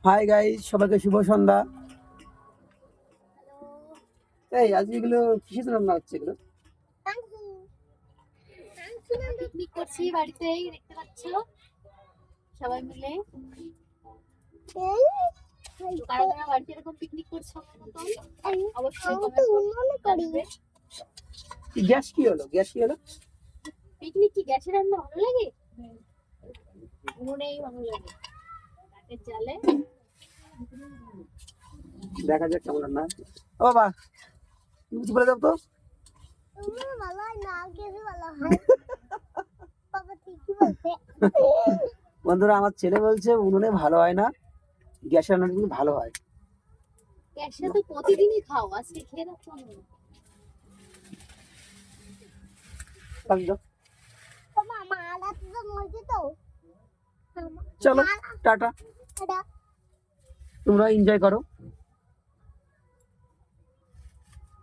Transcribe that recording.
Hi guys, সবাইকে শুভ সন্ধ্যা। এই আজকে এগুলো কিসের রান্না হচ্ছে এগুলো? পিকনিক করছি বাড়িতে, দেখতে পাচ্ছ সবাই মিলে। কারা কারা বাড়িতে এরকম পিকনিক করছো আমার মতন অবশ্যই কমেন্ট করবে। গ্যাস কি হলো? গ্যাস কি হলো? পিকনিক কি গ্যাসে রান্না ভালো লাগে? উনুনেই ভালো লাগে, কাঠের জালে। দেখা যাক কেমন রান্না। ও বাবা, তুমি কিছু বলে দাও তো। ভালো হয় না, কিছু ভালো হয়। বাবা ঠিকই বলছে। বন্ধুরা, আমার ছেলে বলছে উনুনে ভালো হয় না, গ্যাসে রান্না কিন্তু ভালো হয়। গ্যাসে তো প্রতিদিনই খাও, আজকে খেয়ে রাখো না। মা মালা তো মজে তো। চলো টাটা, তোমরা এনজয় করো।